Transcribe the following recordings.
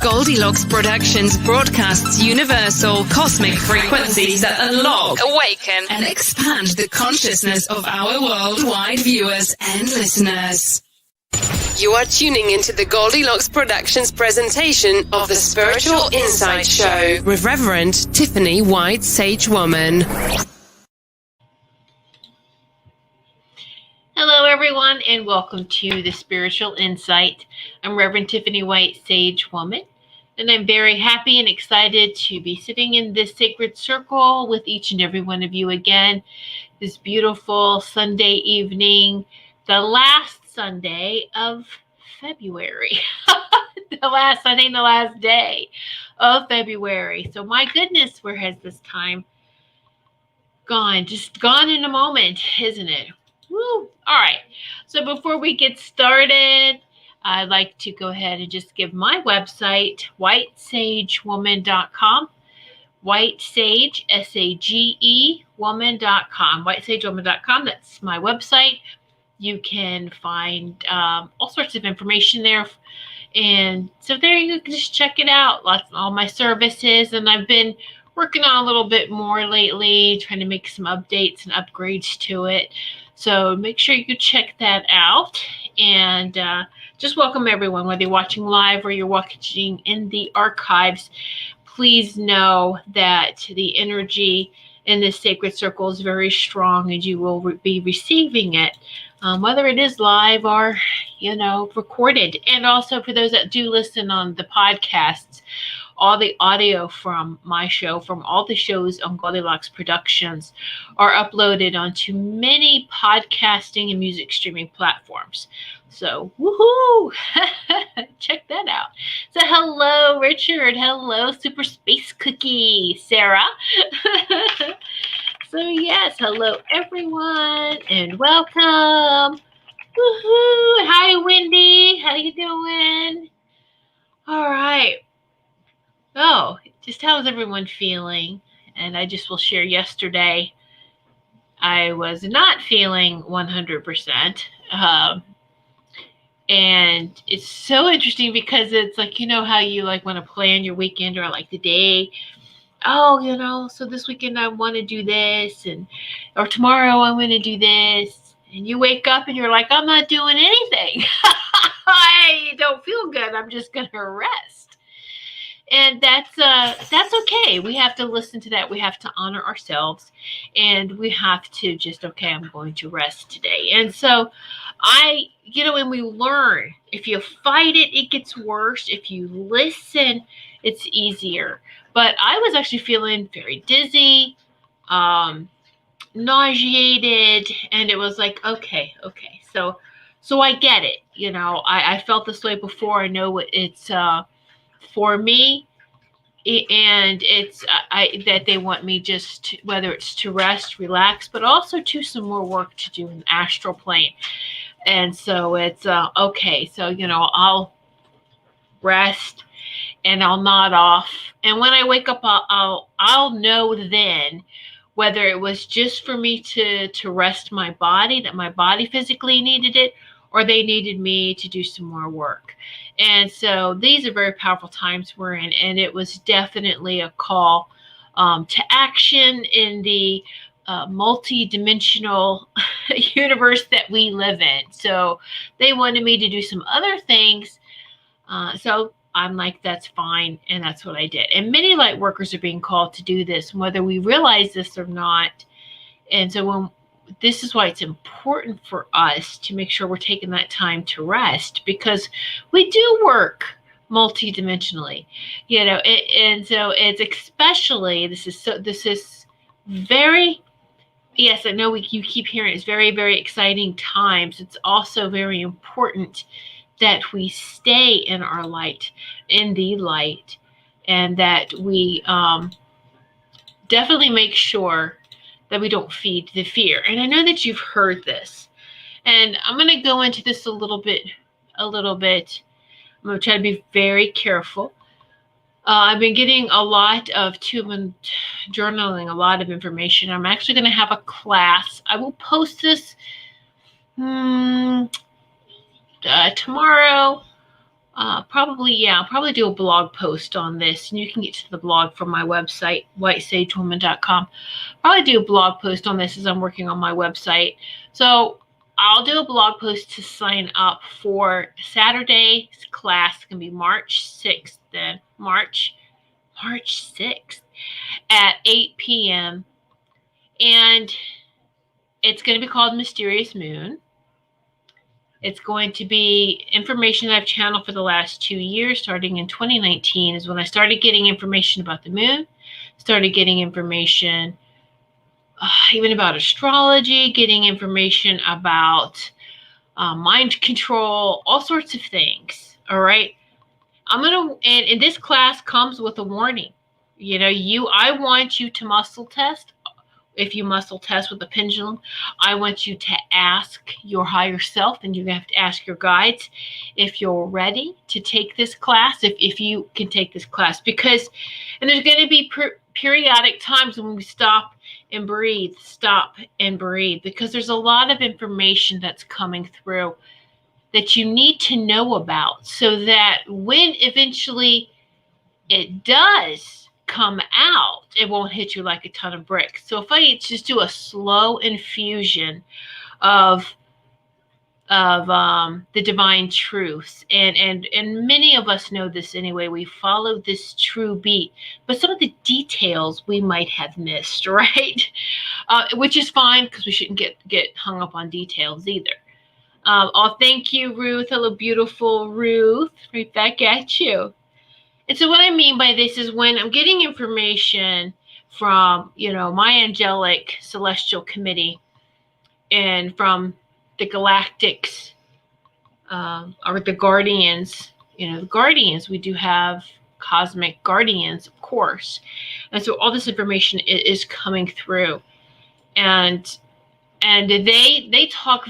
Goldylocks Productions broadcasts universal cosmic frequencies that unlock, awaken, and expand the consciousness of our worldwide viewers and listeners. You are tuning into the Goldylocks Productions presentation of the Spiritual Insight Show with Reverend Tiffany White Sage Woman. Hello, everyone, and welcome to the Spiritual Insight. I'm Reverend Tiffany White Sage Woman, and I'm very happy and excited to be sitting in this sacred circle with each and every one of you again this beautiful Sunday evening, the last Sunday of February. The last Sunday and the last day of February. So my goodness, where has this time gone? Just gone in a moment, isn't it? Woo. All right. So before we get started, I'd like to go ahead and just give my website, whitesagewoman.com. Whitesage, S-A-G-E, woman.com. Whitesagewoman.com. That's my website. You can find all sorts of information there. And so there you can just check it out. All my services. And I've been working on a little bit more lately, trying to make some updates and upgrades to it. So make sure you check that out. And just welcome everyone, whether you're watching live or you're watching in the archives. Please know that the energy in this sacred circle is very strong, and you will be receiving it, whether it is live or, recorded. And also for those that do listen on the podcasts, all the audio from my show, from all the shows on Goldylocks Productions, are uploaded onto many podcasting and music streaming platforms. So, woohoo! Check that out. So, hello, Richard. Hello, Super Space Cookie, Sarah. So, yes, hello, everyone, and welcome. Woohoo! Hi, Wendy. How you doing? All right. Oh, just how's everyone feeling? And I just will share yesterday, I was not feeling 100%. And it's so interesting because it's like, how you like want to plan your weekend or like the day. Oh, so this weekend I want to do this, or tomorrow I want to do this. And you wake up and you're like, I'm not doing anything. I don't feel good. I'm just going to rest. And that's okay. We have to listen to that. We have to honor ourselves, and we have to just, okay, I'm going to rest today. And so when we learn, if you fight it, it gets worse. If you listen, it's easier. But I was actually feeling very dizzy, nauseated, and it was like, okay. So I get it. I felt this way before. I know what it's, for me, and it's that they want me just to, whether it's to rest, relax, but also to some more work to do in the astral plane. And so it's okay. So I'll rest and I'll nod off. And when I wake up, I'll know then whether it was just for me to rest my body, that my body physically needed it, or they needed me to do some more work. And so these are very powerful times we're in, and it was definitely a call to action in the multi-dimensional universe that we live in. So they wanted me to do some other things. So I'm like, that's fine. And that's what I did. And many light workers are being called to do this, whether we realize this or not. And so this is why it's important for us to make sure we're taking that time to rest, because we do work multidimensionally, and so it's especially, this is very, yes, I know you keep hearing it's very, very exciting times. It's also very important that we stay in our light, in the light, and that we definitely make sure that we don't feed the fear. And I know that you've heard this, and I'm going to go into this a little bit. I'm going to try to be very careful. I've been getting a lot of journaling, a lot of information. I'm actually going to have a class. I will post this tomorrow, probably I'll probably do a blog post on this, and you can get to the blog from my website, whitesagewoman.com. Probably do a blog post on this as I'm working on my website. So I'll do a blog post to sign up for Saturday's class. It's going to be March 6th, then March 6th at 8 p.m. And it's going to be called Mysterious Moon. It's going to be information that I've channeled for the last 2 years. Starting in 2019 is when I started getting information about the moon, started getting information even about astrology, getting information about mind control, all sorts of things. All right. And this class comes with a warning. I want you to muscle test. If you muscle test with the pendulum, I want you to ask your higher self, and you're going to have to ask your guides if you're ready to take this class, if you can take this class. And there's going to be periodic times when we stop and breathe, because there's a lot of information that's coming through that you need to know about, so that when eventually it does come out, it won't hit you like a ton of bricks. So if I just do a slow infusion of the divine truths, and many of us know this anyway, we follow this true beat, but some of the details we might have missed, right? Which is fine, because we shouldn't get hung up on details either. Thank you, Ruth. Hello, beautiful Ruth. Right back at you. And so what I mean by this is, when I'm getting information from, my angelic celestial committee, and from the galactics, or the guardians, the guardians, we do have cosmic guardians, of course. And so all this information is coming through. And they talk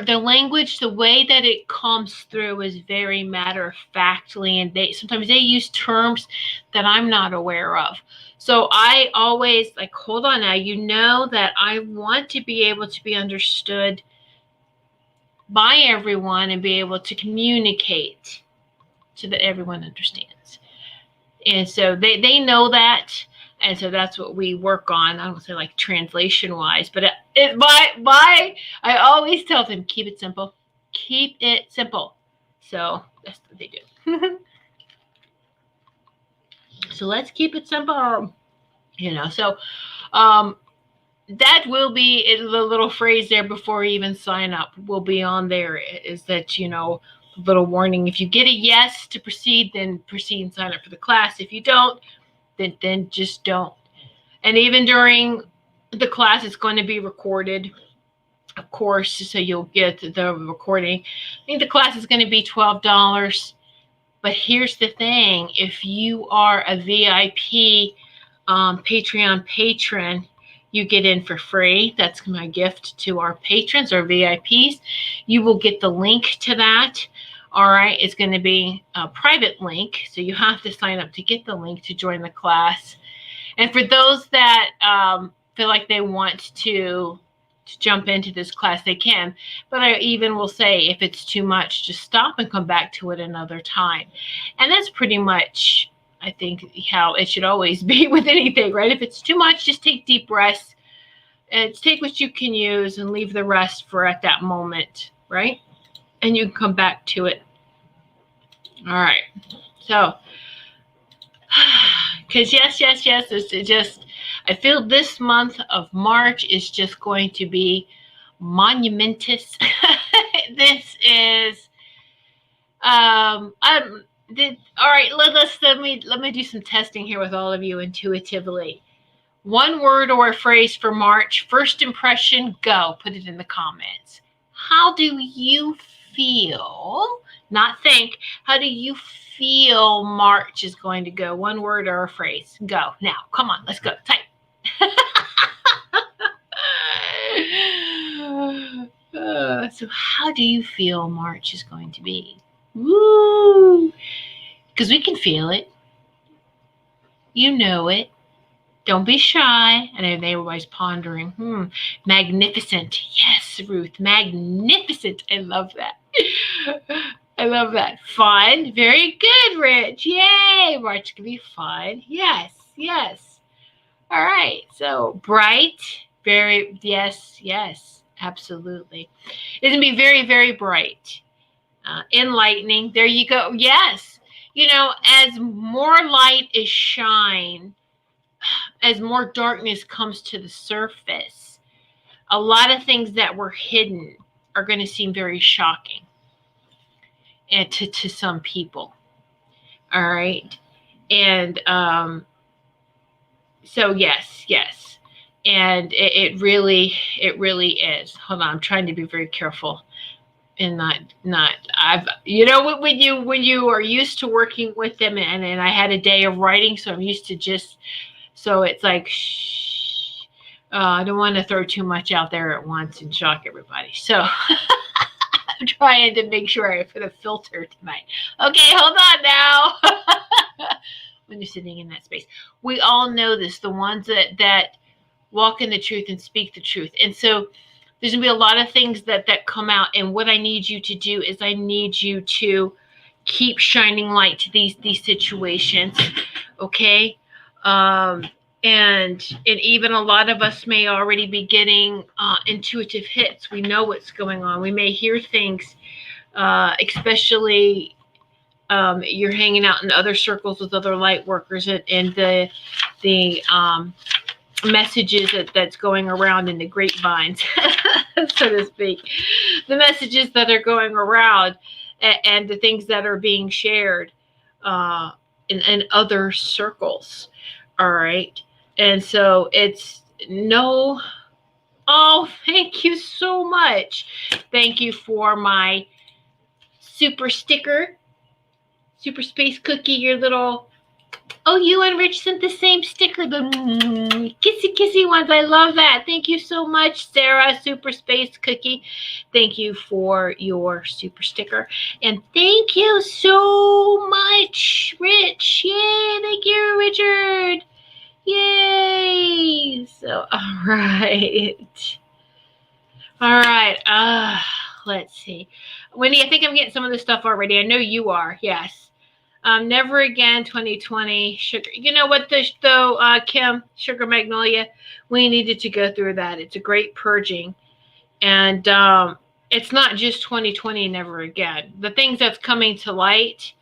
the language, the way that it comes through is very matter-of-factly, and sometimes they use terms that I'm not aware of. So I always hold on now, that I want to be able to be understood by everyone and be able to communicate so that everyone understands. And so they know that. And so that's what we work on. I don't say translation-wise, but I always tell them, keep it simple. Keep it simple. So that's what they do. So let's keep it simple. So that will be the little phrase there before you even sign up. Will be on there, is that, little warning. If you get a yes to proceed, then proceed and sign up for the class. If you don't, then just don't. And even during the class, it's going to be recorded, of course, so you'll get the recording. I think the class is going to be $12. But here's the thing. If you are a VIP Patreon patron, you get in for free. That's my gift to our patrons or VIPs. You will get the link to that. All right. It's going to be a private link, so you have to sign up to get the link to join the class. And for those that feel like they want to jump into this class, they can. But I even will say, if it's too much, just stop and come back to it another time. And that's pretty much, I think, how it should always be with anything, right? If it's too much, just take deep breaths and take what you can use and leave the rest for at that moment, right? And you can come back to it. All right. So, because yes, it's just, I feel this month of March is just going to be monumentous. This is, all right, let me do some testing here with all of you intuitively. One word or a phrase for March. First impression, go. Put it in the comments. How do you feel? Not think. How do you feel March is going to go? One word or a phrase. Go. Now, come on, let's go. Type. So how do you feel March is going to be? Woo! Because we can feel it. You know it. Don't be shy. I know they were always pondering. Magnificent. Yes, Ruth. Magnificent. I love that. I love that. Fun. Very good, Rich. Yay. March can be fun. Yes. Yes. All right. So bright. Very, yes. Yes. Absolutely. It's going to be very, very bright. Enlightening. There you go. Yes. As more light is shined, as more darkness comes to the surface, a lot of things that were hidden are going to seem very shocking and to some people. All right. And so yes. And it really is. Hold on, I'm trying to be very careful and not I've when you are used to working with them, and I had a day of writing, so I'm used to just, so it's like shh. I don't want to throw too much out there at once and shock everybody. So I'm trying to make sure I put a filter tonight. Okay, hold on now. When you're sitting in that space, we all know this, the ones that walk in the truth and speak the truth. And so there's gonna be a lot of things that come out, and what I need you to do is I need you to keep shining light to these situations. Okay. And even a lot of us may already be getting intuitive hits. We know what's going on. We may hear things, especially you're hanging out in other circles with other light workers, and the messages that's going around in the grapevines, so to speak, the messages that are going around, and the things that are being shared in other circles. All right. And so it's no, oh, thank you so much. Thank you for my super sticker, super space cookie, your little, oh, you and Rich sent the same sticker, the kissy ones. I love that. Thank you so much, Sarah, super space cookie. Thank you for your super sticker. And thank you so much, Rich. Yay, thank you, Richard. Yay! So, all right. Let's see. Wendy, I think I'm getting some of this stuff already. I know you are. Yes. Never again 2020 sugar. You know what, though, Kim, Sugar Magnolia, we needed to go through that. It's a great purging. And it's not just 2020 never again. The things that's coming to light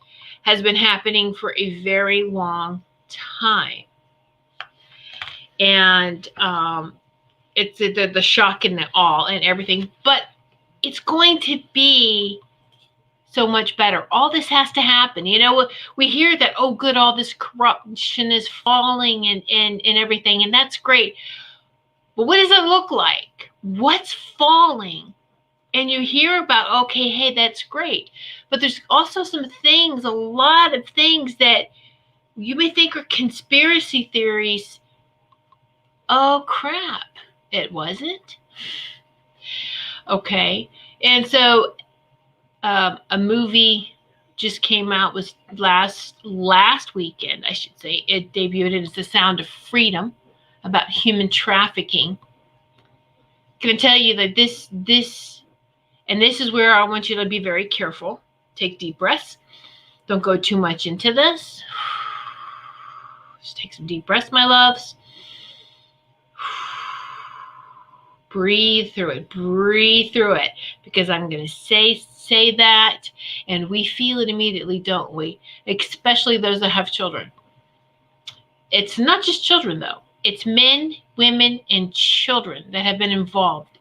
has been happening for a very long time. And it's the shock and the awe and everything, but it's going to be so much better. All this has to happen. We hear that, oh, good, all this corruption is falling and everything, and that's great. But what does it look like? What's falling? And you hear about, okay, hey, that's great. But there's also some things, a lot of things that you may think are conspiracy theories. Oh, crap. It wasn't? Okay. And so a movie just came out, was last weekend, I should say. It debuted as The Sound of Freedom, about human trafficking. I'm going to tell you that this is where I want you to be very careful. Take deep breaths. Don't go too much into this. Just take some deep breaths, my loves. Breathe through it, because I'm going to say that, and we feel it immediately, don't we? Especially those that have children. It's not just children, though. It's men, women, and children that have been involved,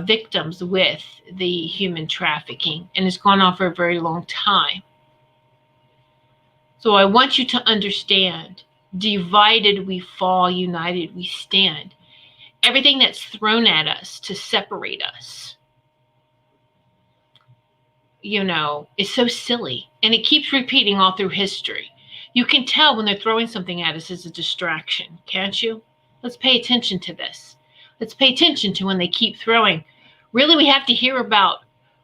victims with the human trafficking, and it's gone on for a very long time. So I want you to understand, divided we fall, united we stand. Everything that's thrown at us to separate us, is so silly. And it keeps repeating all through history. You can tell when they're throwing something at us as a distraction, can't you? Let's pay attention to this. Let's pay attention to when they keep throwing. Really, we have to hear about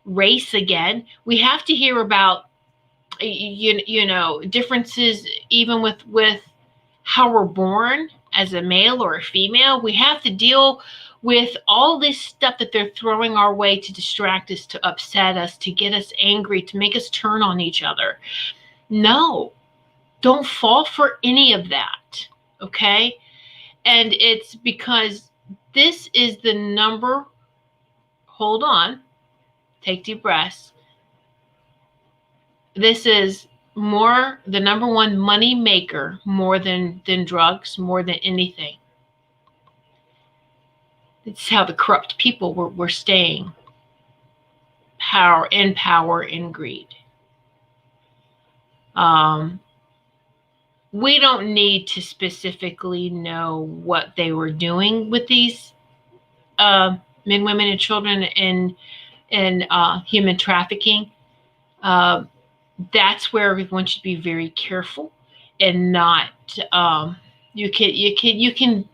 race again. We have to hear about, differences even with how we're born as a male or a female. We have to deal with all this stuff that they're throwing our way to distract us, to upset us, to get us angry, to make us turn on each other. No, don't fall for any of that, okay? And it's because this is the number, hold on, take deep breaths. This is the number one money maker, more than drugs, more than anything. It's how the corrupt people were staying power in greed. We don't need to specifically know what they were doing with these men, women, and children in human trafficking. That's where everyone should be very careful and not. You can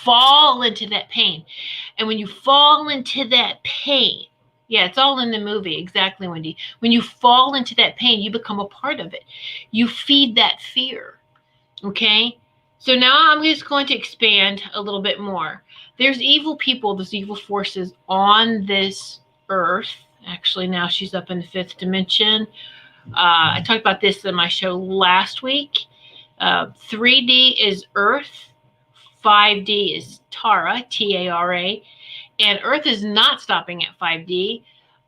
fall into that pain, and when you fall into that pain, yeah, it's all in the movie, exactly, Wendy. When you fall into that pain, you become a part of it. You feed that fear. Okay, so now I'm just going to expand a little bit more. There's evil people, there's evil forces on this earth. Actually, now she's up in the 5th dimension. I talked about this in my show last week. 3D is Earth, 5D is Tara, T-A-R-A, and Earth is not stopping at 5D.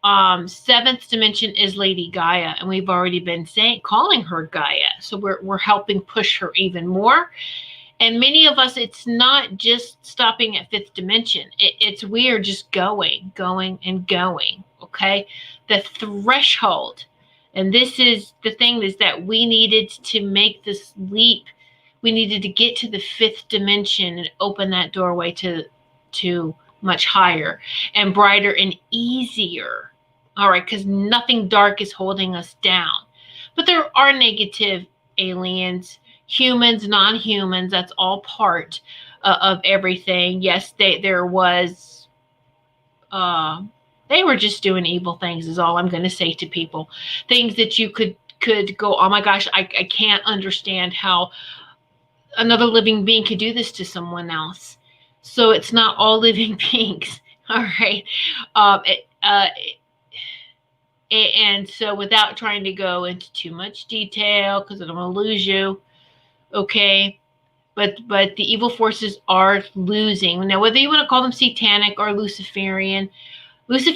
7th dimension is Lady Gaia, and we've already been calling her Gaia, so we're helping push her even more. And many of us, it's not just stopping at 5th dimension. It's we are just going, and going. Okay, the threshold, and this is the thing, is that we needed to make this leap. We needed to get to the 5th dimension and open that doorway to much higher and brighter and easier. All right, because nothing dark is holding us down. But there are negative aliens, humans, non-humans. That's all part of everything. Yes, there was. They were just doing evil things, is all I'm going to say to people. Things that you could go, oh my gosh, I can't understand how another living being could do this to someone else. So it's not all living beings. All right. And so, without trying to go into too much detail, because I don't want to lose you, okay? But the evil forces are losing. Now, whether you want to call them satanic or Luciferian is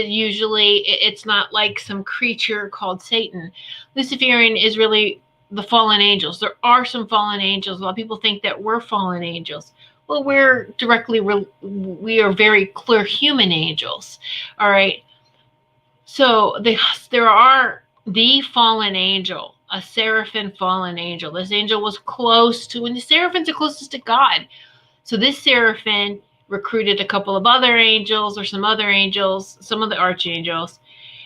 usually, it's not like some creature called Satan. Luciferian is really the fallen angels. There are some fallen angels. A lot of people think that we're fallen angels. Well, we are very clear human angels. All right. So there are the fallen angel, a Seraphim fallen angel. This angel was close to, and the Seraphims are closest to God. So this Seraphim recruited a couple of other angels, or some other angels, some of the archangels,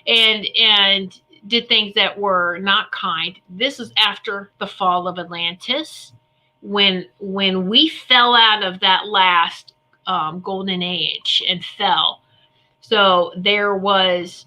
and did things that were not kind. This was after the fall of Atlantis, when we fell out of that last golden age and fell. So there was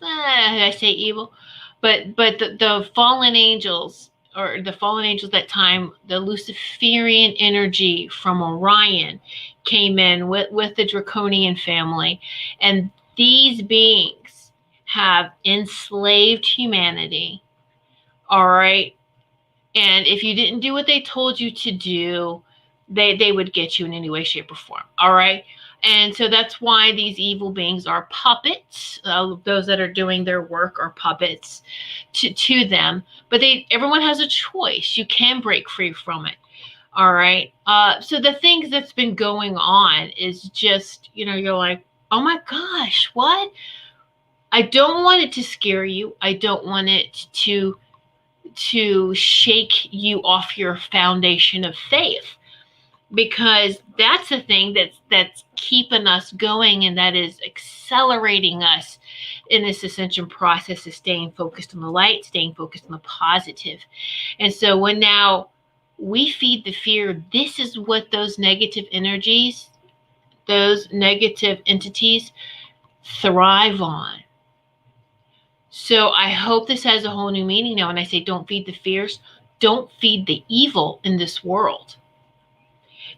I say evil, but the fallen angels, or the fallen angels that time, the Luciferian energy from Orion came in with the Draconian family, and these beings have enslaved humanity. All right, and if you didn't do what they told you to do, they would get you in any way, shape, or form. All right. And so that's why these evil beings are puppets. Those that are doing their work are puppets to them. But everyone has a choice. You can break free from it. All right. So the things that's been going on is just, you're like, oh my gosh, what? I don't want it to scare you. I don't want it to shake you off your foundation of faith, because that's the thing that's keeping us going, and that is accelerating us in this ascension process, is staying focused on the light, staying focused on the positive. And so when now we feed the fear, this is what those negative energies, those negative entities thrive on. So I hope this has a whole new meaning now. When I say don't feed the fears, don't feed the evil in this world.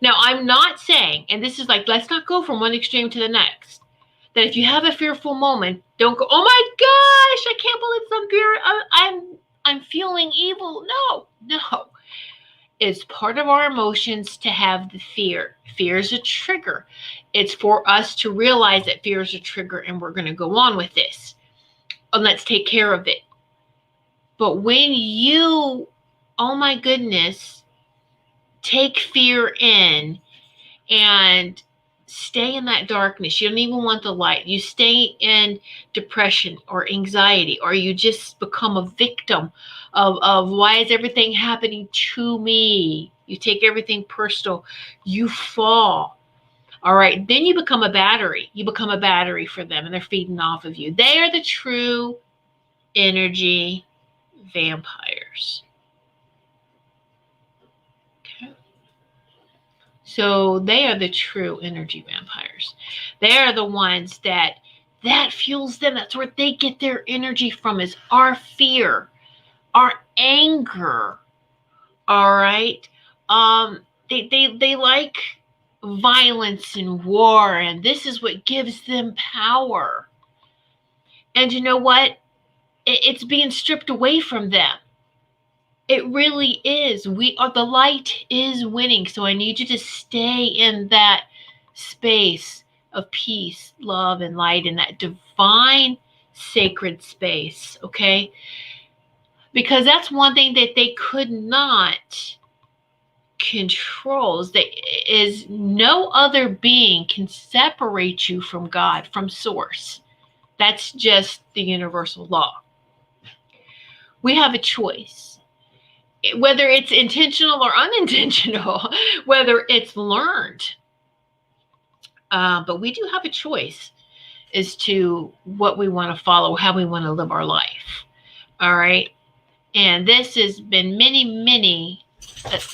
Now, I'm not saying, and this is like, let's not go from one extreme to the next, that if you have a fearful moment, don't go, oh my gosh, I can't believe I'm feeling evil. No. It's part of our emotions to have the fear. Fear is a trigger. It's for us to realize that fear is a trigger and we're going to go on with this. And let's take care of it. But when you, oh my goodness, take fear in and stay in that darkness, you don't even want the light. You stay in depression or anxiety, or you just become a victim of why is everything happening to me? You take everything personal. You fall. All right. Then you become a battery. You become a battery for them, and they're feeding off of you. They are the true energy vampires. Okay. So they are the true energy vampires. They are the ones that fuels them. That's where they get their energy from, is our fear, our anger. All right. They like violence and war, and this is what gives them power. And you know what? It's being stripped away from them. It really is. The light is winning. So I need you to stay in that space of peace, love, and light, in that divine, sacred space. Okay? Because that's one thing that they could not control, is no other being can separate you from God, from source. That's just the universal law. We have a choice, whether it's intentional or unintentional, whether it's learned. But we do have a choice as to what we want to follow, how we want to live our life. All right. And this has been many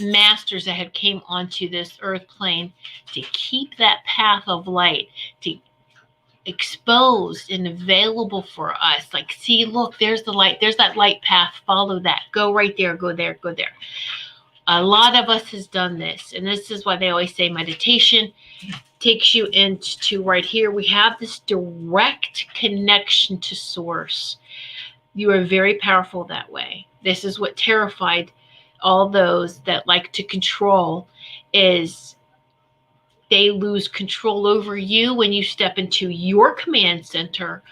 masters that have came onto this earth plane to keep that path of light, to exposed and available for us. Like, see, look, there's the light. There's that light path. Follow that. Go right there. Go there. Go there. A lot of us has done this. And this is why they always say meditation takes you into right here. We have this direct connection to source. You are very powerful that way. This is what terrified all those that like to control, is they lose control over you when you step into your command center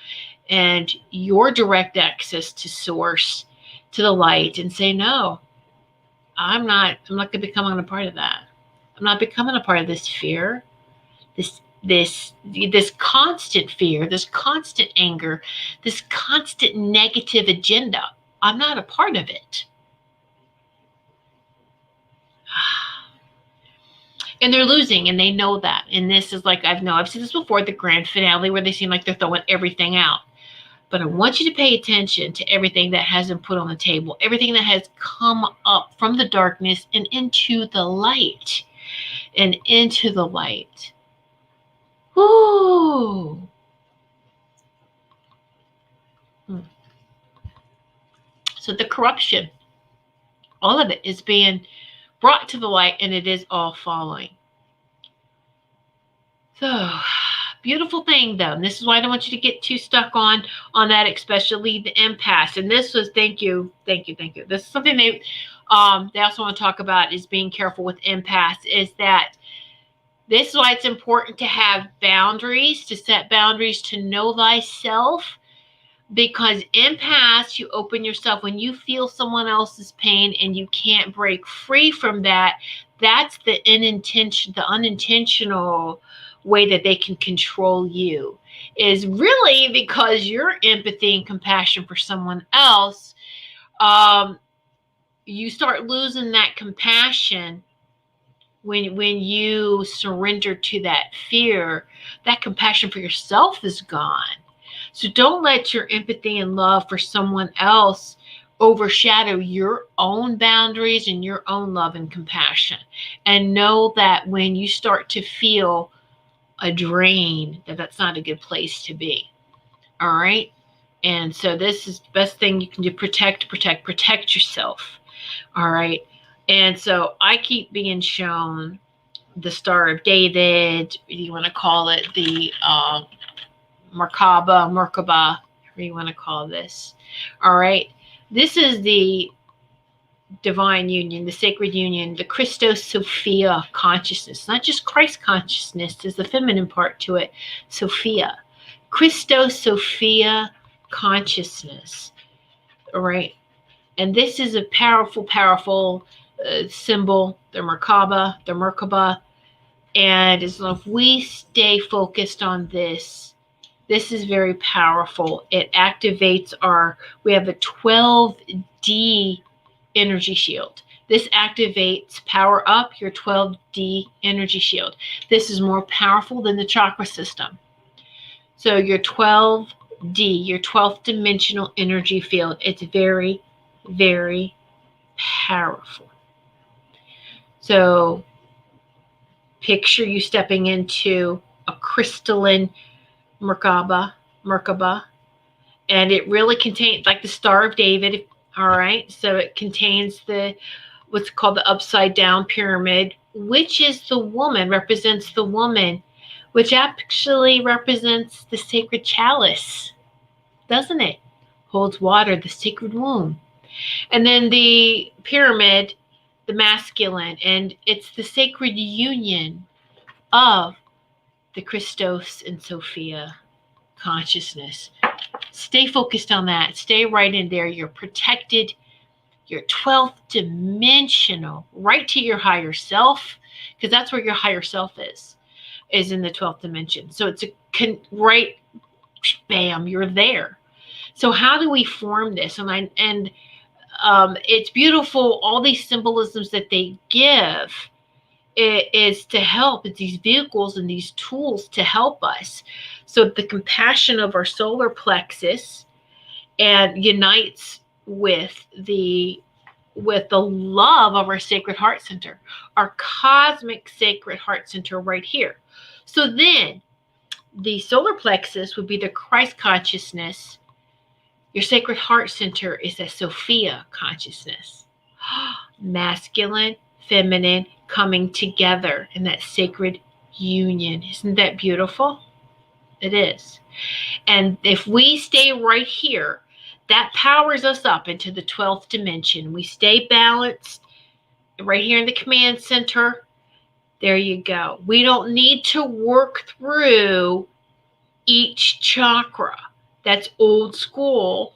and your direct access to source, to the light, and say, no, I'm not going to become a part of that. I'm not becoming a part of this fear, this constant fear, this constant anger, this constant negative agenda. I'm not a part of it. And they're losing, and they know that. And this is like, I've seen this before, the grand finale, where they seem like they're throwing everything out. But I want you to pay attention to everything that has been put on the table, everything that has come up from the darkness and into the light. And into the light. Woo! So the corruption, all of it is being brought to the light, and it is all following. So, beautiful thing though. And this is why I don't want you to get too stuck on that, especially the empaths. And this was, thank you. This is something they also want to talk about, is being careful with empaths, is that this is why it's important to have boundaries, to set boundaries, to know thyself. Because empaths, you open yourself when you feel someone else's pain and you can't break free from that. That's the unintentional way that they can control you, is really because your empathy and compassion for someone else, you start losing that compassion when you surrender to that fear. That compassion for yourself is gone. So don't let your empathy and love for someone else overshadow your own boundaries and your own love and compassion. And know that when you start to feel a drain, that's not a good place to be. All right. And so this is the best thing you can do. Protect yourself. All right. And so I keep being shown the Star of David, you want to call it the Merkaba, whatever you want to call this. All right. This is the divine union, the sacred union, the Christos Sophia consciousness, not just Christ consciousness, there's the feminine part to it, Sophia. Christos Sophia consciousness. All right. And this is a powerful, powerful symbol, the Merkaba. And as long as we stay focused on this, this is very powerful. It activates we have a 12D energy shield. This activates, power up your 12D energy shield. This is more powerful than the chakra system. So your 12D, your 12th dimensional energy field, it's very, very powerful. So picture you stepping into a crystalline Merkaba, and it really contains, like the Star of David, all right? So it contains what's called the upside down pyramid, which is the woman, represents the woman, which actually represents the sacred chalice, doesn't it? Holds water, the sacred womb. And then the pyramid, the masculine, and it's the sacred union of the Christos and Sophia consciousness. Stay focused on that. Stay right in there. You're protected. You're 12th dimensional, right to your higher self, because that's where your higher self is in the 12th dimension. So it's right, bam, you're there. So how do we form this? And it's beautiful. All these symbolisms that they give is to help. It's these vehicles and these tools to help us. So the compassion of our solar plexus and unites with the love of our sacred heart center, our cosmic sacred heart center right here. So then the solar plexus would be the Christ consciousness. Your sacred heart center is a Sophia consciousness. Masculine, feminine, coming together in that sacred union. Isn't that beautiful? It is. And if we stay right here, that powers us up into the 12th dimension. We stay balanced right here in the command center. There you go. We don't need to work through each chakra. That's old school.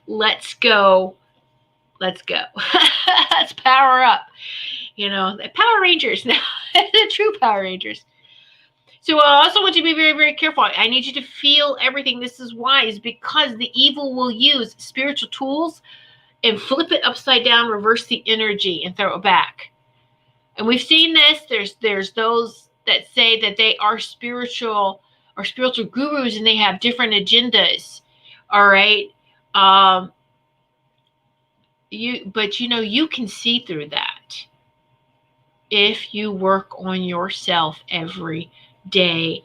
Let's go. Let's power up. The Power Rangers now. The true Power Rangers. So I also want you to be very, very careful. I need you to feel everything. This is wise, because the evil will use spiritual tools and flip it upside down, reverse the energy, and throw it back. And we've seen this. There's those that say that they are spiritual gurus and they have different agendas. All right. You can see through that if you work on yourself every day.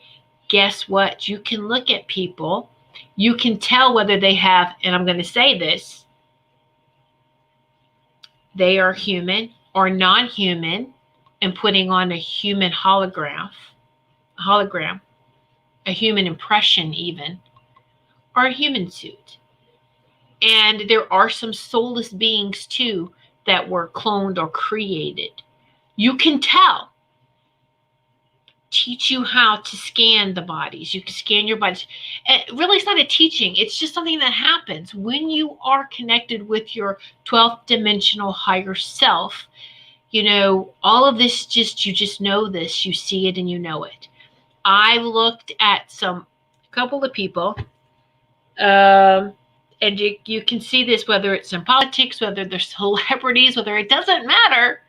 Guess what? You can look at people. You can tell whether they have, and I'm going to say this, they are human or non-human, and putting on a human hologram, a human impression even, or a human suit. And there are some soulless beings too that were cloned or created. You can tell. Teach you how to scan the bodies. You can scan your bodies. And really, it's not a teaching. It's just something that happens when you are connected with your 12th dimensional higher self. All of this, you just know this. You see it and you know it. I've looked at a couple of people, and you can see this, whether it's in politics, whether they're celebrities, whether it doesn't matter,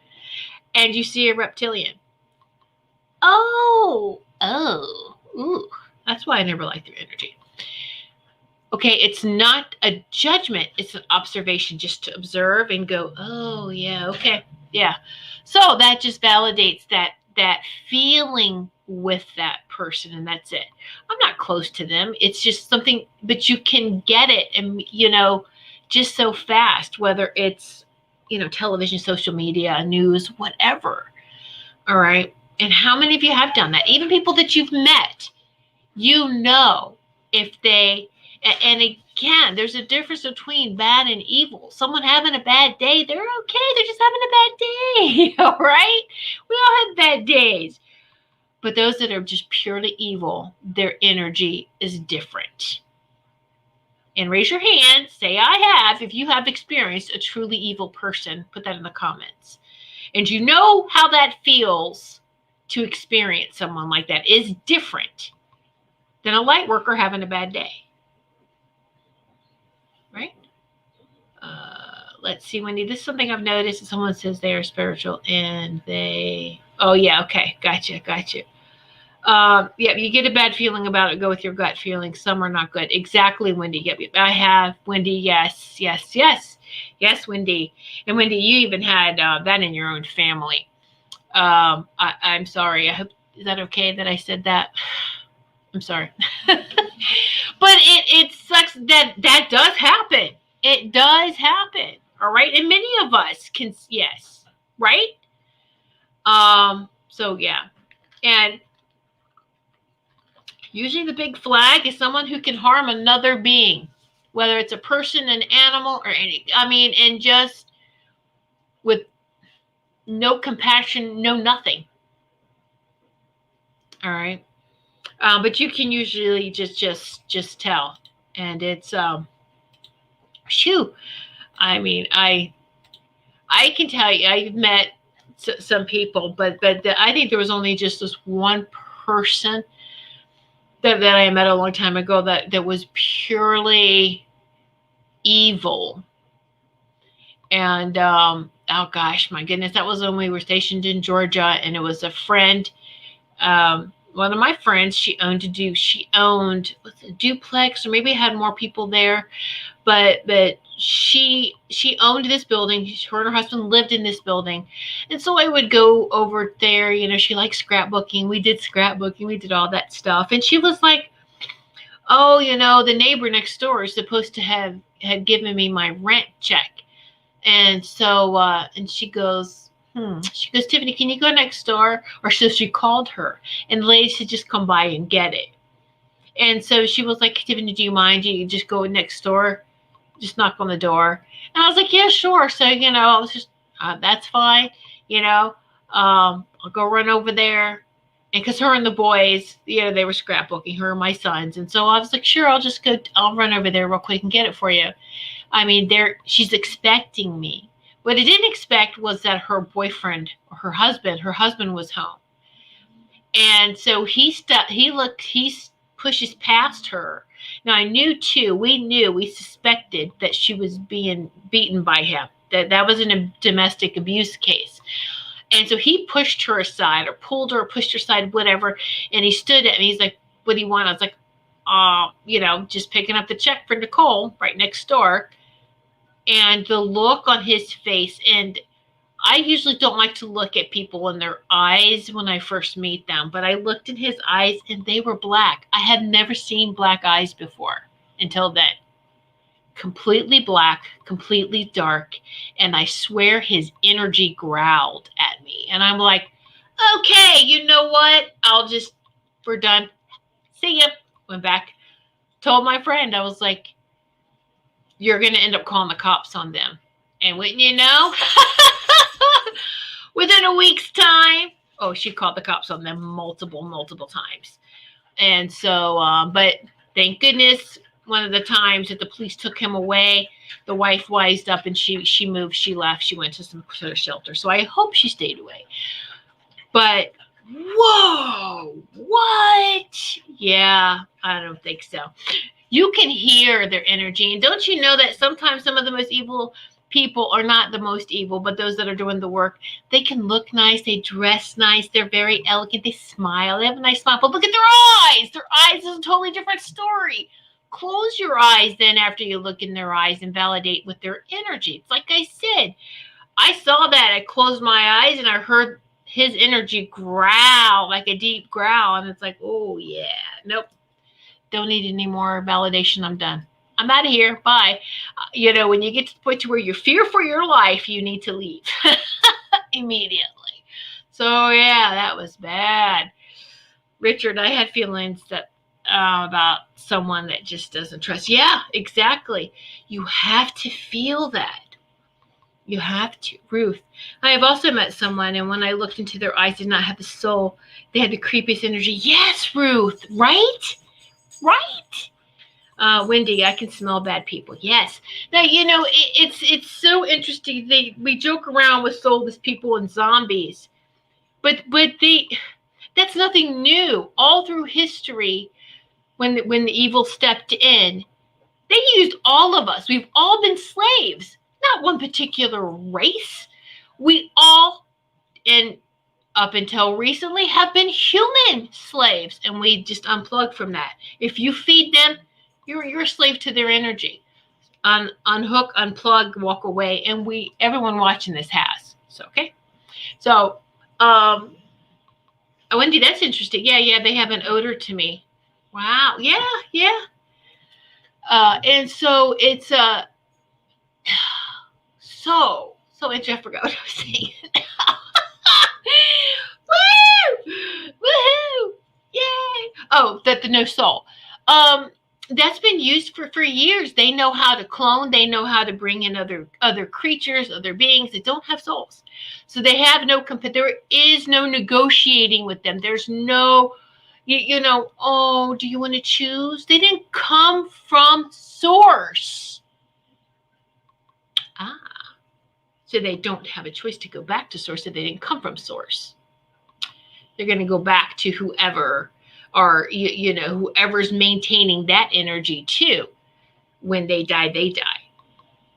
and you see a reptilian. Ooh, that's why I never liked their energy. Okay, it's not a judgment. It's an observation, just to observe and go, oh, yeah, okay, yeah. So that just validates that feeling with that person, and that's it. I'm not close to them. It's just something, but you can get it and, just so fast, whether it's, television, social media, news, whatever. All right. And how many of you have done that? Even people that you've met, if they, and again, there's a difference between bad and evil. Someone having a bad day, they're okay. They're just having a bad day. All right. We all have bad days. But those that are just purely evil, their energy is different. And raise your hand, say I have, if you have experienced a truly evil person, put that in the comments. And you know how that feels to experience someone like that is different than a light worker having a bad day. Right? Let's see, Wendy, this is something I've noticed. Someone says they are spiritual and oh yeah, okay, gotcha. Yeah, you get a bad feeling about it, go with your gut feeling. Some are not good. Exactly, Wendy. Yep, I have, Wendy. Yes, Wendy. And Wendy, you even had that in your own family. I'm sorry. I hope, is that okay that I said that? I'm sorry. But it sucks that does happen. It does happen. All right. And many of us can, yes. Right? So yeah. And usually the big flag is someone who can harm another being, whether it's a person, an animal, or and just with no compassion, no nothing. All right. But you can usually just tell. And it's, I can tell you, I've met some people, but I think there was only just this one person that I met a long time ago that was purely evil. And oh gosh, my goodness, that was when we were stationed in Georgia, and it was a friend. One of my friends, she owned a duplex, or maybe had more people there, but she owned this building. Her and her husband lived in this building, and so I would go over there. She liked scrapbooking. We did scrapbooking. We did all that stuff, and she was like, "Oh, the neighbor next door is supposed to had given me my rent check," and so and she goes. Tiffany, can you go next door? Or so she called her, and the lady said, just come by and get it. And so she was like, Tiffany, do you mind? You just go next door, just knock on the door. And I was like, yeah, sure. So, I was just, that's fine. I'll go run over there. And because her and the boys, they were scrapbooking, her and my sons. And so I was like, sure, I'll run over there real quick and get it for you. She's expecting me. What I didn't expect was that her boyfriend, or her husband was home. And so he pushes past her. Now we suspected that she was being beaten by him, that was a domestic abuse case. And so he pushed her aside, or pulled her, or pushed her aside, whatever. And he stood at me. He's like, what do you want? I was like, just picking up the check for Nicole right next door. And the look on his face, and I usually don't like to look at people in their eyes when I first meet them, but I looked in his eyes and they were black. I had never seen black eyes before until then. Completely black, completely dark, and I swear his energy growled at me. And I'm like, okay, you know what? We're done. See ya. Went back, told my friend, I was like, you're going to end up calling the cops on them. And wouldn't you know, within a week's time, she called the cops on them multiple times. And so, but thank goodness, one of the times that the police took him away, the wife wised up and she moved, she left, she went to some sort of shelter. So I hope she stayed away. But whoa, what? Yeah, I don't think so. You can hear their energy. And don't you know that sometimes some of the most evil people are not the most evil, but those that are doing the work, they can look nice, they dress nice, they're very elegant, they smile, they have a nice smile, but look at their eyes. Their eyes is a totally different story. Close your eyes then after you look in their eyes and validate with their energy. It's like I said, I saw that. I closed my eyes and I heard his energy growl, like a deep growl. And it's like, oh yeah, nope. Don't need any more validation. I'm done. I'm out of here. Bye. When you get to the point to where you fear for your life, you need to leave immediately. So yeah, that was bad. Richard, I had feelings that about someone that just doesn't trust. Yeah, exactly. You have to feel that. You have to. Ruth, I have also met someone, and when I looked into their eyes, did not have a soul. They had the creepiest energy. Yes, Ruth, right? Right. Wendy, I can smell bad people. Yes. Now, it's so interesting. We joke around with soulless people and zombies, but that's nothing new. All through history, when the evil stepped in, they used all of us. We've all been slaves, not one particular race. We all, and up until recently, have been human slaves, and we just unplug from that. If you feed them, you're a slave to their energy. Unhook, unplug, walk away, and everyone watching this has. So okay. So, Wendy, that's interesting. Yeah, they have an odor to me. Wow. Yeah. And so it's so interesting. I forgot what I was saying. Woo! Woohoo! Yay! Oh, the no soul. That's been used for years. They know how to clone. They know how to bring in other creatures, other beings that don't have souls. So they have there is no negotiating with them. There's no, oh, do you want to choose? They didn't come from source. So they don't have a choice to go back to source if they didn't come from source. They're going to go back to whoever, or whoever's maintaining that energy too. When they die, they die.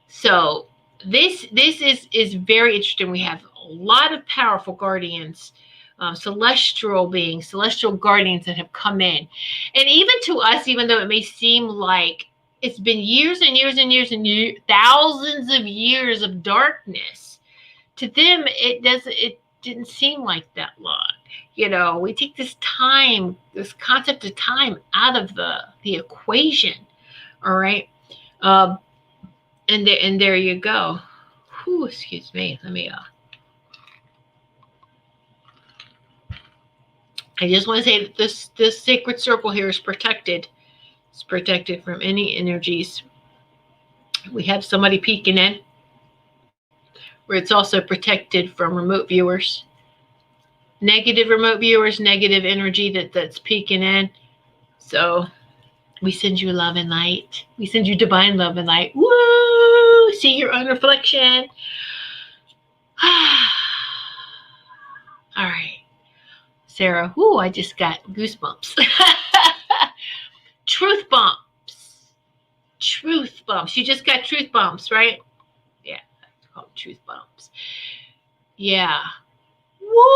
So this is very interesting. We have a lot of powerful guardians, celestial beings, celestial guardians that have come in, and even to us, even though it may seem like it's been years and years and years and years, thousands of years of darkness, to them it didn't seem like that long. We take this concept of time out of the equation. All right. And there you go. Whew, excuse me. Let me I just want to say that this sacred circle here is protected. It's protected from any energies. We have somebody peeking in, where it's also protected from remote viewers. Negative remote viewers, negative energy that's peeking in. So we send you love and light. We send you divine love and light. Woo! See your own reflection. All right. Sarah, I just got goosebumps. Truth bumps. Truth bumps. You just got truth bumps, right? Yeah, it's called truth bumps. Yeah. Woo!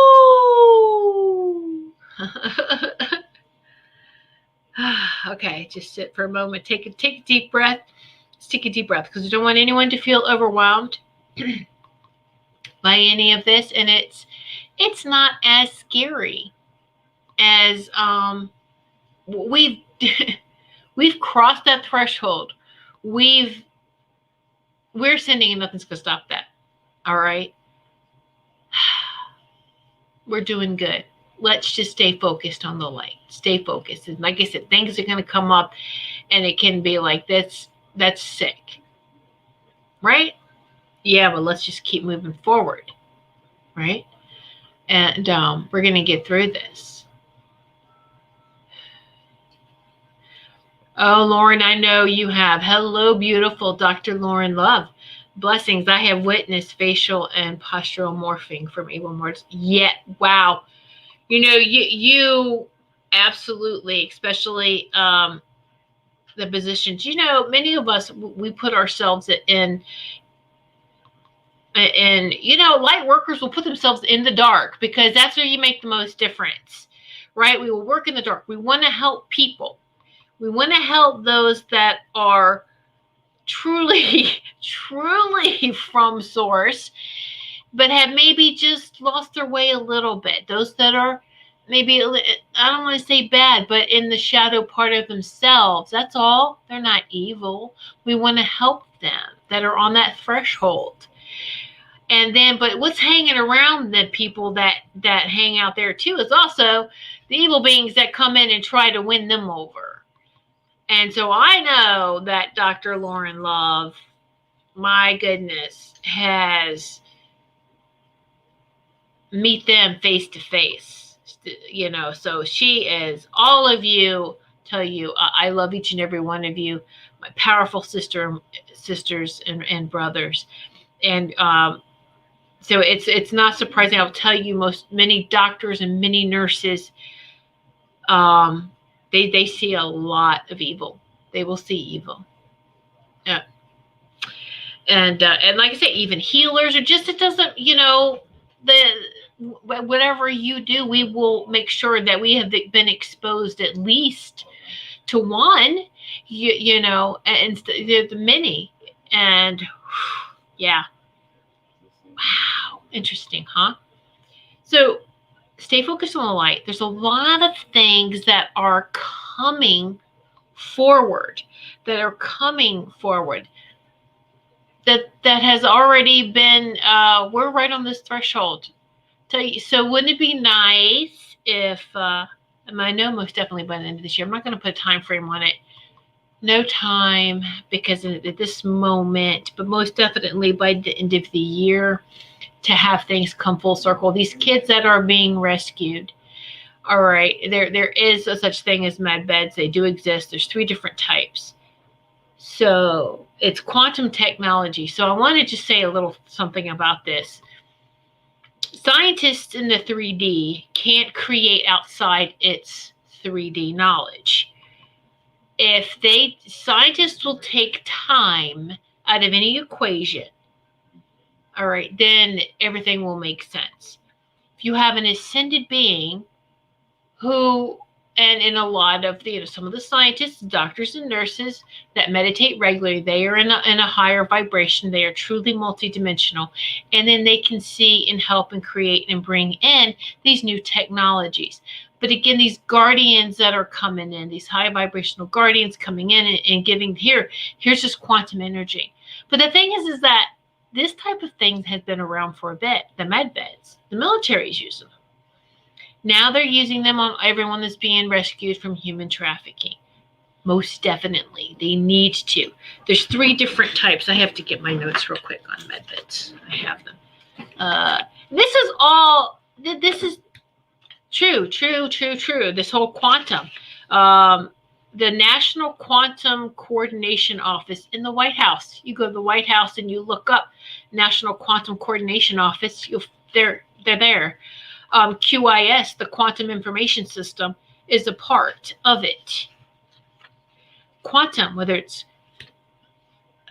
Okay, just sit for a moment. Take a deep breath. Just take a deep breath, because we don't want anyone to feel overwhelmed by any of this, and it's not as scary as we've crossed that threshold. We're sending, and nothing's gonna stop that. All right, we're doing good. Let's just stay focused on the light. Stay focused. And like I said, things are going to come up, and it can be like, that's sick. Right? Yeah, but let's just keep moving forward. Right? And we're going to get through this. Oh, Lauren, I know you have. Hello, beautiful Dr. Lauren Love. Blessings. I have witnessed facial and postural morphing from evil mortals. Yeah, wow. You absolutely, especially the positions. Many of us, we put ourselves in, and light workers will put themselves in the dark, because that's where you make the most difference, right? We will work in the dark. We want to help people. We want to help those that are truly from source, but have maybe just lost their way a little bit. Those that are maybe, I don't want to say bad, but in the shadow part of themselves. That's all. They're not evil. We want to help them that are on that threshold. And then, but what's hanging around the people that hang out there too is also the evil beings that come in and try to win them over. And so I know that Dr. Lauren Love, my goodness, has meet them face to face. So she is, all of you tell you, I love each and every one of you, my powerful sisters and brothers. And so it's not surprising. I'll tell you, many doctors and many nurses, they see a lot of evil. They will see evil. Yeah. And like I say, even healers, or just, it doesn't, whatever you do, we will make sure that we have been exposed at least to one, and the many. And yeah. Wow. Interesting, huh? So stay focused on the light. There's a lot of things that are coming forward, that has already been, we're right on this threshold. So wouldn't it be nice if, I know most definitely by the end of this year, I'm not going to put a time frame on it. No time, because at this moment, but most definitely by the end of the year, to have things come full circle. These kids that are being rescued, all right, there is a such thing as med beds. They do exist. There's 3 different types. So it's quantum technology. So I wanted to say a little something about this. Scientists in the 3D can't create outside its 3D knowledge. Scientists will take time out of any equation, all right, then everything will make sense. If you have an ascended being who, and in a lot of some of the scientists, doctors and nurses that meditate regularly, they are in a higher vibration. They are truly multidimensional, and then they can see and help and create and bring in these new technologies. But again, these guardians that are coming in, these high vibrational guardians coming in and giving, here's just quantum energy. But the thing is that this type of thing has been around for a bit. The med beds, the military's using them. Now they're using them on everyone that's being rescued from human trafficking. Most definitely. They need to. There's 3 different types. I have to get my notes real quick on med beds. I have them. This is true. This whole quantum. The National Quantum Coordination Office in the White House. You go to the White House and you look up National Quantum Coordination Office. They're there. QIS, the Quantum Information System, is a part of it. Quantum, whether it's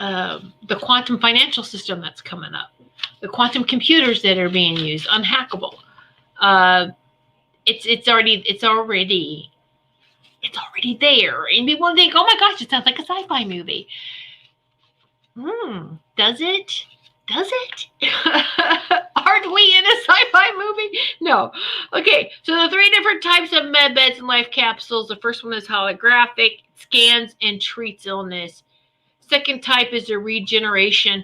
the quantum financial system that's coming up, the quantum computers that are being used, unhackable. It's already there. And people think, oh my gosh, it sounds like a sci-fi movie. Does it? Aren't we in a sci-fi movie? No. Okay, so the 3 different types of med beds and life capsules. The first one is holographic, scans and treats illness. Second type is a regeneration,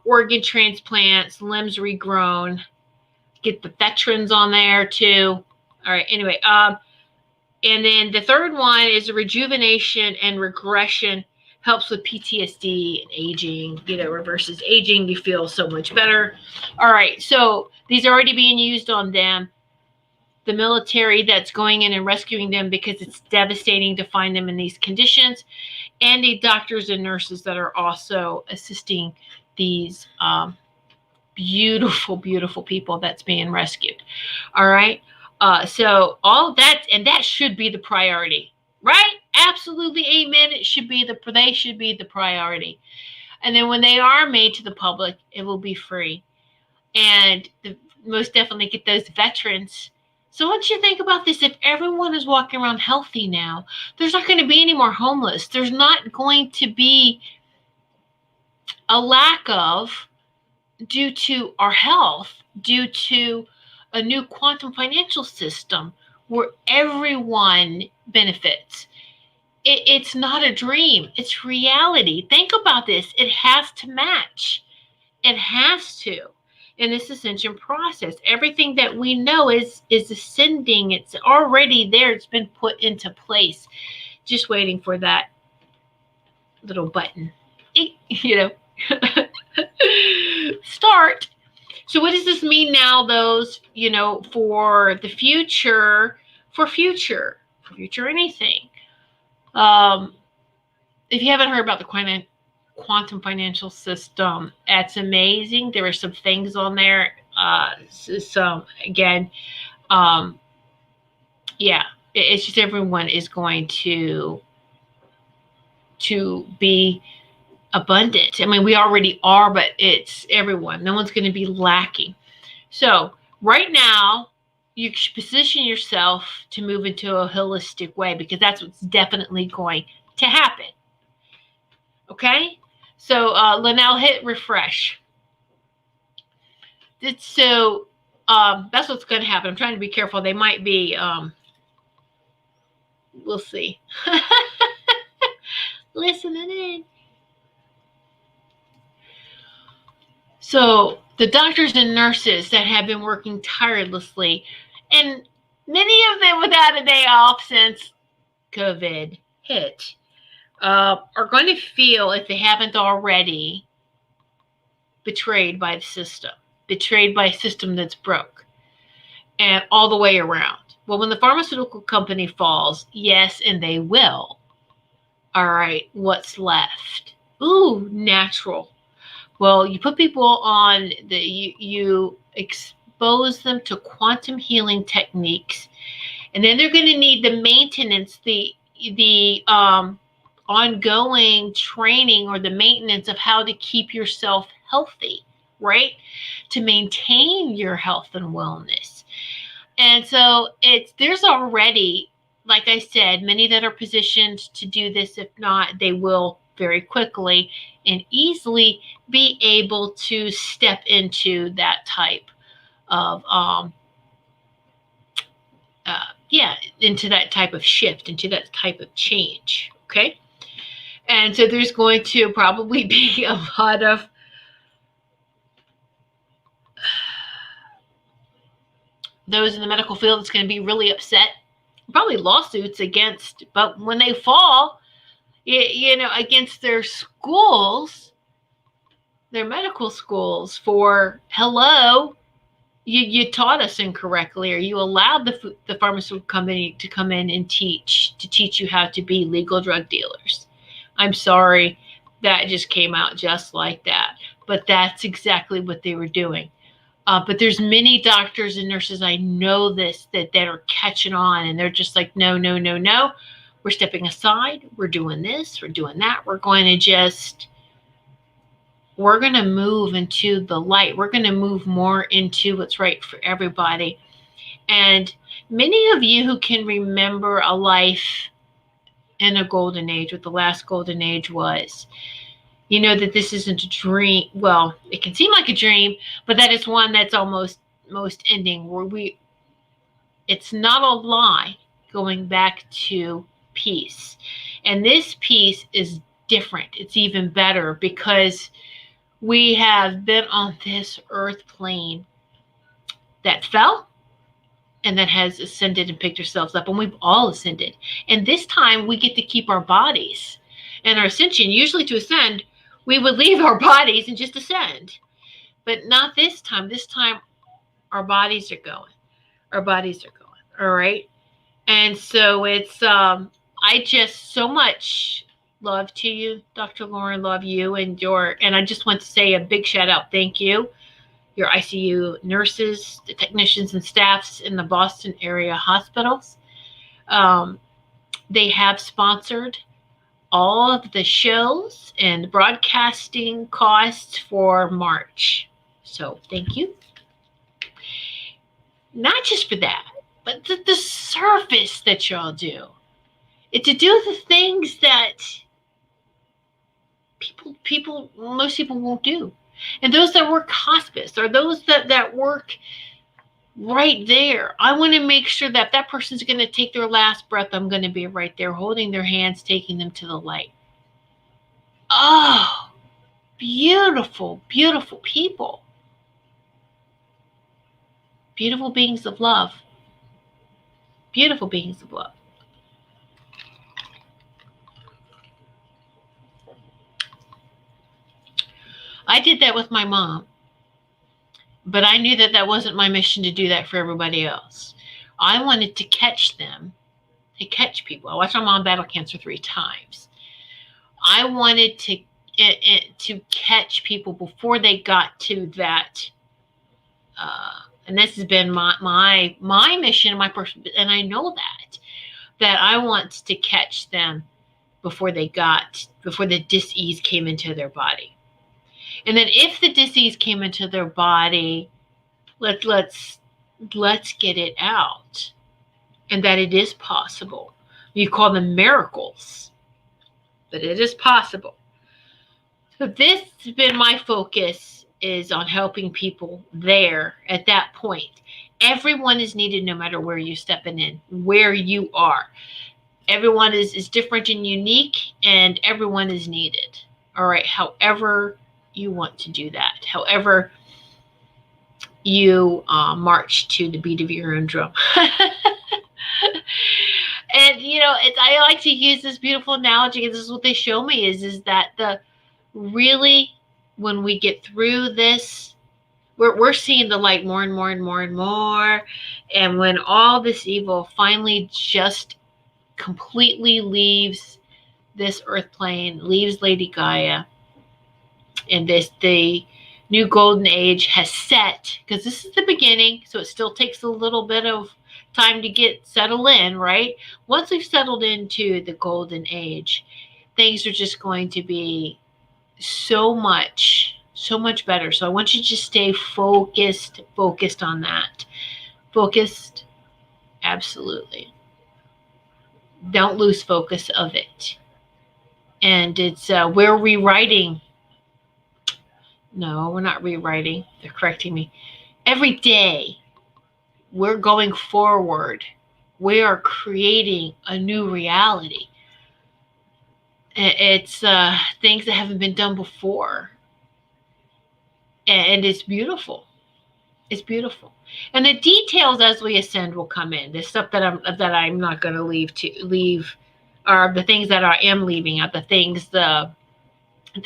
organ transplants, limbs regrown. Get the veterans on there too. All right, anyway. And then the third one is a rejuvenation and regression. Helps with PTSD and aging, reverses aging. You feel so much better. All right, so these are already being used on them. The military that's going in and rescuing them because it's devastating to find them in these conditions. And the doctors and nurses that are also assisting these beautiful, beautiful people that's being rescued. All right, so all that, and that should be the priority. Right? Absolutely. Amen. They should be the priority. And then when they are made to the public, it will be free. And most definitely get those veterans. So once you think about this, if everyone is walking around healthy now, there's not going to be any more homeless. There's not going to be a lack of, due to our health, due to a new quantum financial system where everyone benefits. It's not a dream. It's reality. Think about this. It has to match. It has to. In this ascension process, everything that we know is ascending. It's already there. It's been put into place. Just waiting for that little button. Start. So what does this mean now, those, for the future, for future anything? If you haven't heard about the quantum financial system, that's amazing. There are some things on there. It's just everyone is going to be abundant. I mean, we already are, but it's everyone. No one's going to be lacking. So right now, you should position yourself to move into a holistic way, because that's what's definitely going to happen. Okay? So Linnell, hit refresh. That's what's going to happen. I'm trying to be careful. They might be, we'll see. Listening in. So the doctors and nurses that have been working tirelessly, and many of them without a day off since COVID hit, are going to feel, if they haven't already, betrayed by the system, betrayed by a system that's broke, and all the way around. Well, when the pharmaceutical company falls, yes, and they will. All right, what's left? Ooh, natural. Well, you put people on you expose them to quantum healing techniques, and then they're going to need the maintenance, the ongoing training, or the maintenance of how to keep yourself healthy, right? To maintain your health and wellness. And so there's already, like I said, many that are positioned to do this. If not, they will very quickly and easily be able to step into that type of into that type of shift, into that type of change. Okay. And so there's going to probably be a lot of those in the medical field that's going to be really upset, probably lawsuits against, but when they fall, against their schools, their medical schools, for, hello, you taught us incorrectly, or you allowed the pharmaceutical company to come in and teach you how to be legal drug dealers. I'm sorry, that just came out just like that. But that's exactly what they were doing. But there's many doctors and nurses, I know this, that are catching on, and they're just like, no. We're stepping aside. We're doing this. We're doing that. We're going to move into the light. We're going to move more into what's right for everybody. And many of you who can remember a life in a golden age, what the last golden age was, that this isn't a dream. Well, it can seem like a dream, but that is one that's almost ending, where it's not a lie, going back to peace. And this peace is different. It's even better, because we have been on this earth plane that fell and that has ascended and picked ourselves up, and we've all ascended. And this time we get to keep our bodies. And our ascension, usually to ascend, we would leave our bodies and just ascend. But not this time. This time our bodies are going. Our bodies are going. All right. And so it's, I just so much love to you, Dr. Lauren, love you and I just want to say a big shout out. Thank you. Your ICU nurses, the technicians and staffs in the Boston area hospitals. They have sponsored all of the shows and broadcasting costs for March. So thank you. Not just for that, but the service that y'all do. It's to do the things that most people won't do. And those that work hospice, or those that work right there. I want to make sure that that person's going to take their last breath, I'm going to be right there holding their hands, taking them to the light. Oh, beautiful, beautiful people. Beautiful beings of love. Beautiful beings of love. I did that with my mom, but I knew that that wasn't my mission to do that for everybody else. I wanted to catch them, to catch people. I watched my mom battle cancer 3 times. I wanted to catch people before they got to that. And this has been my mission, my person, and I know that I want to catch them before the dis-ease came into their body. And then if the dis-ease came into their body, let's get it out. And that it is possible. You call them miracles, but it is possible. So this has been my focus, is on helping people there at that point. Everyone is needed no matter where you're stepping in, where you are. Everyone is different and unique, and everyone is needed. All right, however you want to do that, however you march to the beat of your own drum. And I like to use this beautiful analogy, and this is what they show me is that really, when we get through this, we're seeing the light more and more and more and more. And when all this evil finally just completely leaves this earth plane, leaves Lady Gaia, and the new golden age has set, because this is the beginning, so it still takes a little bit of time to get settled in, right? Once we've settled into the golden age, things are just going to be so much better. So I want you to just stay focused on that. Focused, absolutely. Don't lose focus of it. And it's we're rewriting. No, we're not rewriting. They're correcting me. Every day, we're going forward. We are creating a new reality. It's things that haven't been done before. And it's beautiful. It's beautiful. And the details as we ascend will come in. The stuff that I'm not going to leave, or the things that I am leaving out, the things, the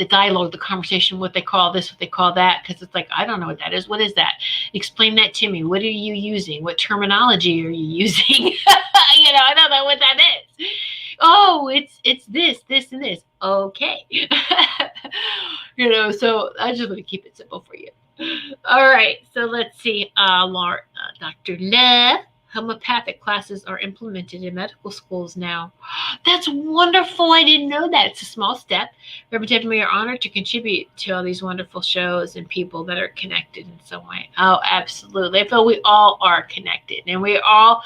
dialogue, the conversation, what they call this, what they call that, because it's like, I don't know what that is. What is that? Explain that to me. What are you using? What terminology are you using? I don't know what that is. Oh, it's this, and this. Okay. So I just want to keep it simple for you. All right. So let's see. Dr. Love. Homeopathic classes are implemented in medical schools now. That's wonderful. I didn't know that. It's a small step. Reverend Tiffany, we are honored to contribute to all these wonderful shows and people that are connected in some way. Oh, absolutely. I feel we all are connected, and we all.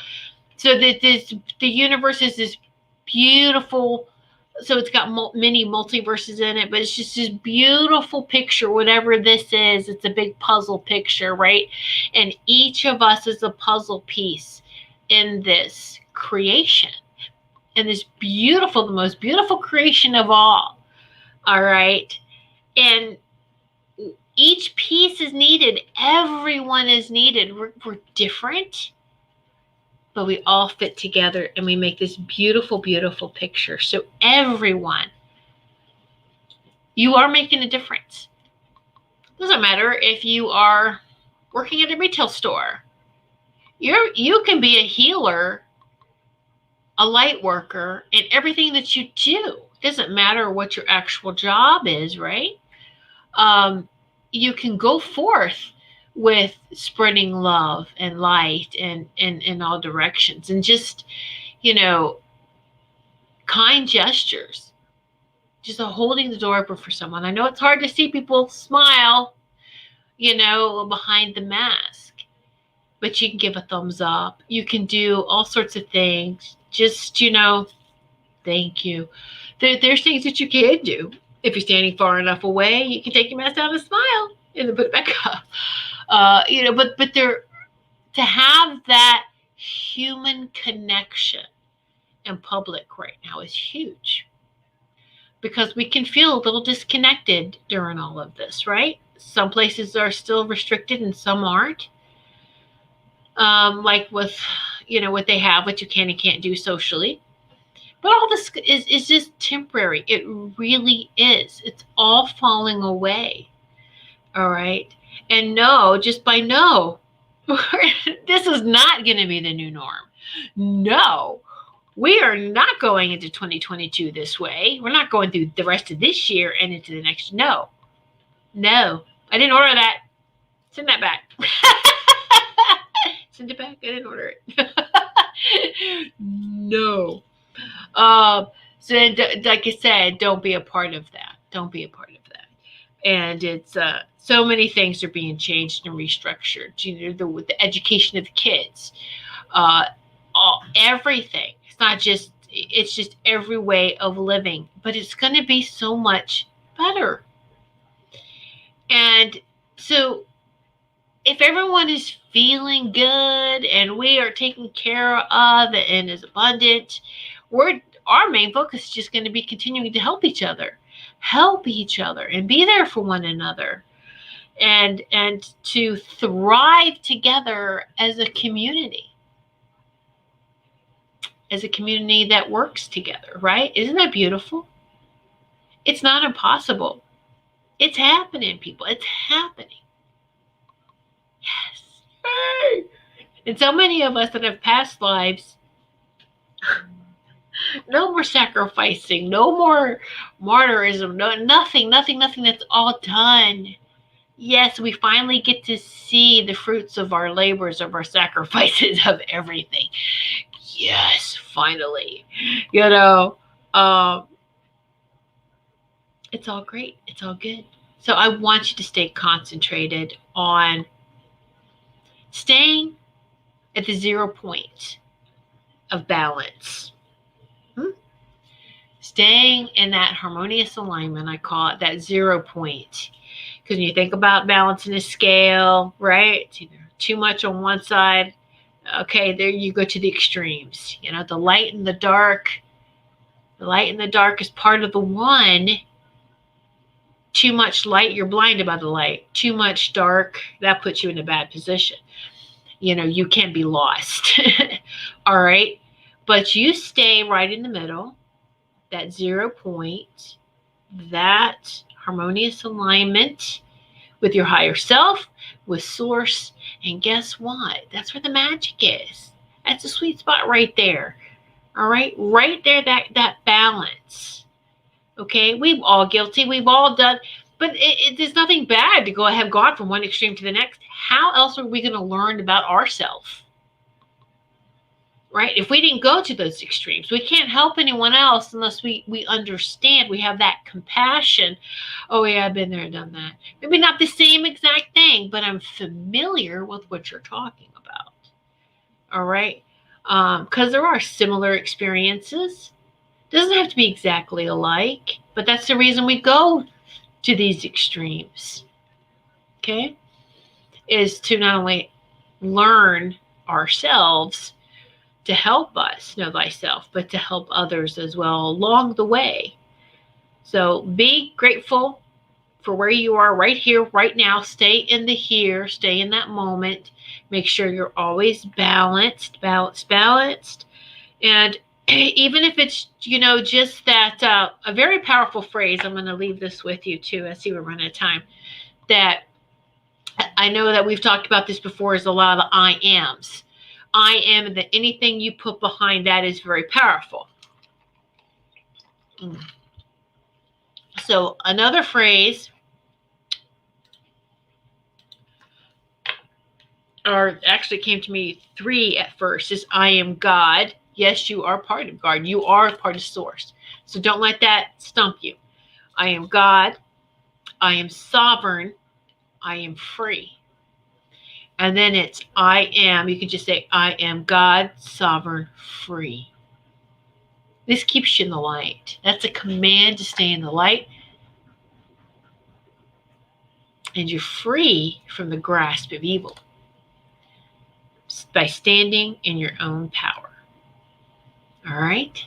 So the universe is this beautiful. So it's got many multiverses in it, but it's just this beautiful picture, whatever this is. It's a big puzzle picture, right? And each of us is a puzzle piece in this creation. And this beautiful, the most beautiful creation of all. All right? And each piece is needed. Everyone is needed. We're different, but we all fit together and we make this beautiful, beautiful picture. So everyone, you are making a difference. Doesn't matter if you are working at a retail store. You can be a healer, a light worker, in everything that you do. Doesn't matter what your actual job is, right? You can go forth with spreading love and light and in all directions, and just kind gestures, just holding the door open for someone. I know it's hard to see people smile behind the mask, but you can give a thumbs up. You can do all sorts of things. Just thank you. There's things that you can do. If you're standing far enough away, you can take your mask down and smile and then put it back up. But to have that human connection in public right now is huge, because we can feel a little disconnected during all of this, right? Some places are still restricted and some aren't. Like with, what they have, what you can and can't do socially. But all this is just temporary. It really is. It's all falling away. All right. And just by this is not going to be the new norm. No, we are not going into 2022 this way. We're not going through the rest of this year and into the next. No, I didn't order that. Send that back. Send it back. I didn't order it. No. So like I said, don't be a part of that. Don't be a part of that. And it's so many things are being changed and restructured. The education of the kids, everything. It's just every way of living, but it's going to be so much better. And so if everyone is feeling good and we are taken care of and is abundant, our main focus is just going to be continuing to help each other and be there for one another, and to thrive together as a community that works together, right? Isn't that beautiful? It's not impossible. It's happening, people. It's happening. Yes. Hey. And so many of us that have past lives, no more sacrificing, no more martyrism, nothing. That's all done. Yes, we finally get to see the fruits of our labors, of our sacrifices, of everything. Yes, finally. It's all great. It's all good. So I want you to stay concentrated on staying at the 0 point of balance. Staying in that harmonious alignment, I call it that 0 point. Because when you think about balance in a scale, right? It's either too much on one side. Okay, there you go to the extremes. The light and the dark. The light and the dark is part of the one. Too much light, you're blinded by the light. Too much dark, that puts you in a bad position. You can be lost. All right? But you stay right in the middle, that 0 point, that harmonious alignment with your higher self, with source. And guess what? That's where the magic is. That's the sweet spot right there. All right? Right there, that balance. Okay? We've all guilty. We've all done. But there's nothing bad to have gone from one extreme to the next. How else are we going to learn about ourselves? Right? If we didn't go to those extremes, we can't help anyone else unless we understand. We have that compassion. Oh, yeah, I've been there and done that. Maybe not the same exact thing, but I'm familiar with what you're talking about. All right? Because there are similar experiences. Doesn't have to be exactly alike, but that's the reason we go to these extremes. Okay? Is to not only learn ourselves, to help us know thyself, but to help others as well along the way. So be grateful for where you are right here, right now. Stay in the here, stay in that moment. Make sure you're always balanced. And even if it's, just that, a very powerful phrase, I'm going to leave this with you too. I see we're running out of time. That I know that we've talked about this before, is a lot of I ams. I am, and that anything you put behind that is very powerful. So another phrase, or actually came to me 3 at first, is I am God. Yes, you are part of God. You are part of Source. So don't let that stump you. I am God. I am sovereign. I am free. And then it's I am. You can just say, I am God, sovereign, free. This keeps you in the light. That's a command to stay in the light. And you're free from the grasp of evil. by standing in your own power. All right?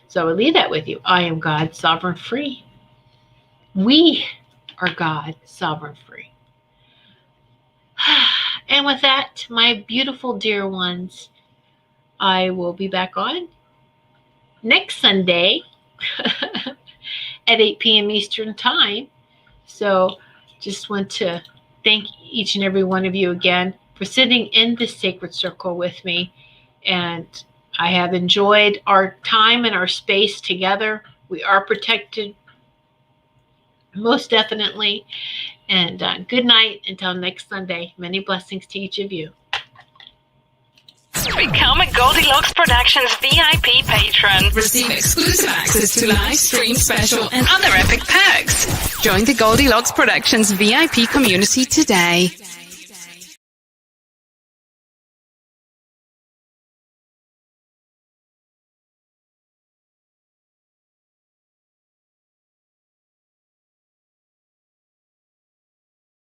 So I will leave that with you. I am God, sovereign free. We are God, sovereign free. And with that, my beautiful dear ones, I will be back on next Sunday at 8 p.m. Eastern Time. So just want to thank each and every one of you again for sitting in this sacred circle with me. And I have enjoyed our time and our space together. We are protected, most definitely. And good night until next Sunday. Many blessings to each of you. Become a Goldylocks Productions VIP patron. Receive exclusive access to live stream special and other epic perks. Join the Goldylocks Productions VIP community today.